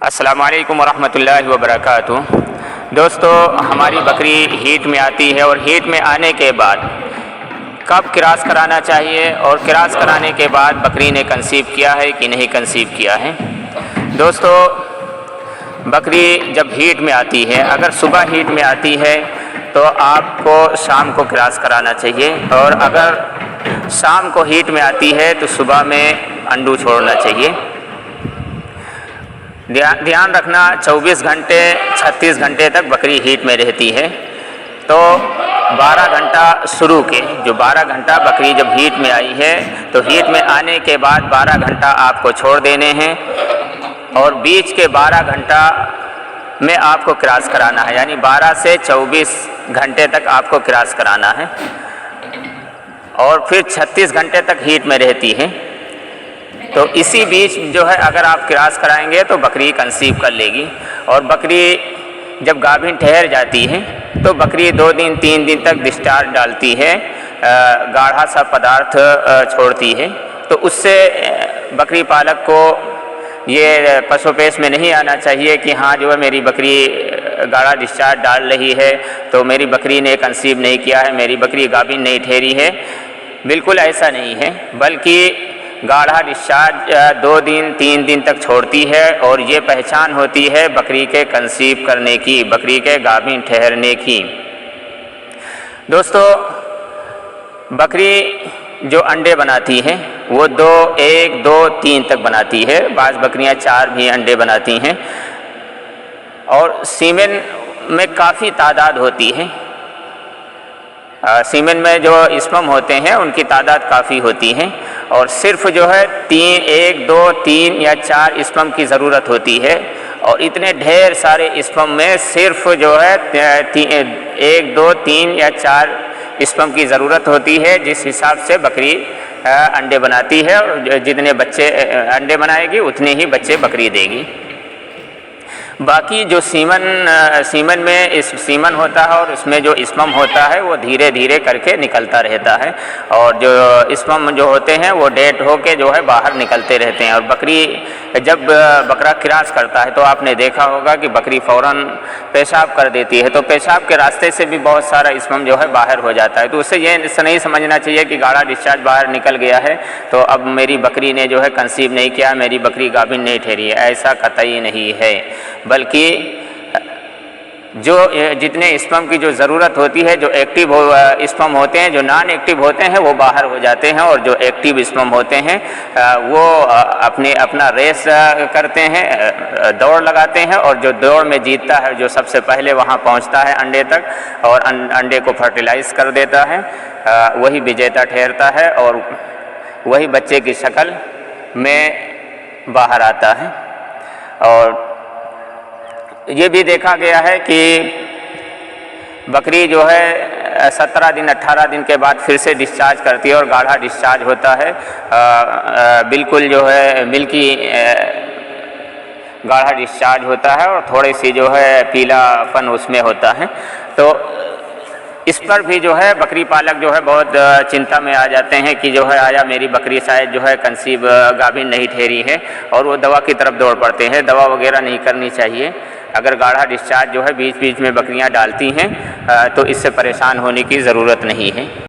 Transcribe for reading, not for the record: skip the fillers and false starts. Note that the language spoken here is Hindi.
अस्सलामु अलैकुम वरहमतुल्लाहि वबरकातुहू। दोस्तों, हमारी बकरी हीट में आती है और हीट में आने के बाद कब क्रॉस कराना चाहिए और क्रॉस कराने के बाद बकरी ने कंसीव किया है कि नहीं कंसीव किया है। दोस्तों, बकरी जब हीट में आती है, अगर सुबह हीट में आती है तो आपको शाम को क्रॉस कराना चाहिए, और अगर शाम को हीट में आती है तो सुबह में अंडू छोड़ना चाहिए। ध्यान रखना, 24 घंटे 36 घंटे तक बकरी हीट में रहती है, तो 12 घंटा शुरू के जो 12 घंटा बकरी जब हीट में आई है तो हीट में आने के बाद 12 घंटा आपको छोड़ देने हैं, और बीच के 12 घंटा में आपको क्रॉस कराना है, यानी 12 से 24 घंटे तक आपको क्रॉस कराना है, और फिर 36 घंटे तक हीट में रहती है। तो इसी बीच जो है अगर आप क्रॉस कराएंगे तो बकरी कंसीव कर लेगी, और बकरी जब गाभिन ठहर जाती है तो बकरी 2 दिन 3 दिन तक डिस्चार्ज डालती है, गाढ़ा सा पदार्थ छोड़ती है। तो उससे बकरी पालक को ये पशुपेश में नहीं आना चाहिए कि हाँ जो है मेरी बकरी गाढ़ा डिस्चार्ज डाल रही है तो मेरी बकरी ने कंसीव नहीं किया है, मेरी बकरी गाभिन नहीं ठहरी है। बिल्कुल ऐसा नहीं है, बल्कि गाढ़ा डिस्चार्ज 2 दिन 3 दिन तक छोड़ती है, और ये पहचान होती है बकरी के कंसीव करने की, बकरी के गाभिन ठहरने की। दोस्तों, बकरी जो अंडे बनाती है वो 1 2 3 तक बनाती है, बाज़ बकरियां 4 भी अंडे बनाती हैं, और सीमेन में काफ़ी तादाद होती है। सीमेन में जो स्पर्म होते हैं उनकी तादाद काफ़ी होती है, और सिर्फ जो है 1 2 3 या 4 स्पर्म की ज़रूरत होती है, और इतने ढेर सारे स्पर्म में सिर्फ जो है 1 2 3 या 4 स्पर्म की ज़रूरत होती है, जिस हिसाब से बकरी अंडे बनाती है, और जितने बच्चे अंडे बनाएगी उतने ही बच्चे बकरी देगी। बाकी जो सीमन में सीमन होता है और उसमें जो स्पर्म होता है वो धीरे धीरे करके निकलता रहता है, और जो स्पर्म जो होते हैं वो डेड होके जो है बाहर निकलते रहते हैं। और बकरी जब बकरा क्रॉस करता है तो आपने देखा होगा कि बकरी फ़ौरन पेशाब कर देती है, तो पेशाब के रास्ते से भी बहुत सारा स्पर्म जो है बाहर हो जाता है। तो उससे ये नहीं समझना चाहिए कि गाढ़ा डिस्चार्ज बाहर निकल गया है तो अब मेरी बकरी ने जो है कंसीव नहीं किया, मेरी बकरी गाभिन नहीं ठहरी है, ऐसा कतई नहीं है। बल्कि जो जितने स्पर्म की जो ज़रूरत होती है, जो एक्टिव स्पर्म होते हैं, जो नॉन एक्टिव होते हैं वो बाहर हो जाते हैं, और जो एक्टिव स्पर्म होते हैं वो अपना रेस करते हैं, दौड़ लगाते हैं, और जो दौड़ में जीतता है, जो सबसे पहले वहाँ पहुँचता है अंडे तक और अंडे को फर्टिलाइज कर देता है, वही विजेता ठहरता है, और वही बच्चे की शक्ल में बाहर आता है। और ये भी देखा गया है कि बकरी जो है 17 दिन 18 दिन के बाद फिर से डिस्चार्ज करती है, और गाढ़ा डिस्चार्ज होता है, बिल्कुल जो है मिल्की गाढ़ा डिस्चार्ज होता है, और थोड़ी सी जो है पीलापन उसमें होता है। तो इस पर भी जो है बकरी पालक जो है बहुत चिंता में आ जाते हैं कि जो है आया मेरी बकरी शायद जो है कंसीव गाभिन नहीं ठहरी है, और वो दवा की तरफ दौड़ पड़ते हैं। दवा वगैरह नहीं करनी चाहिए। अगर गाढ़ा डिस्चार्ज जो है बीच बीच में बकरियां डालती हैं तो इससे परेशान होने की ज़रूरत नहीं है।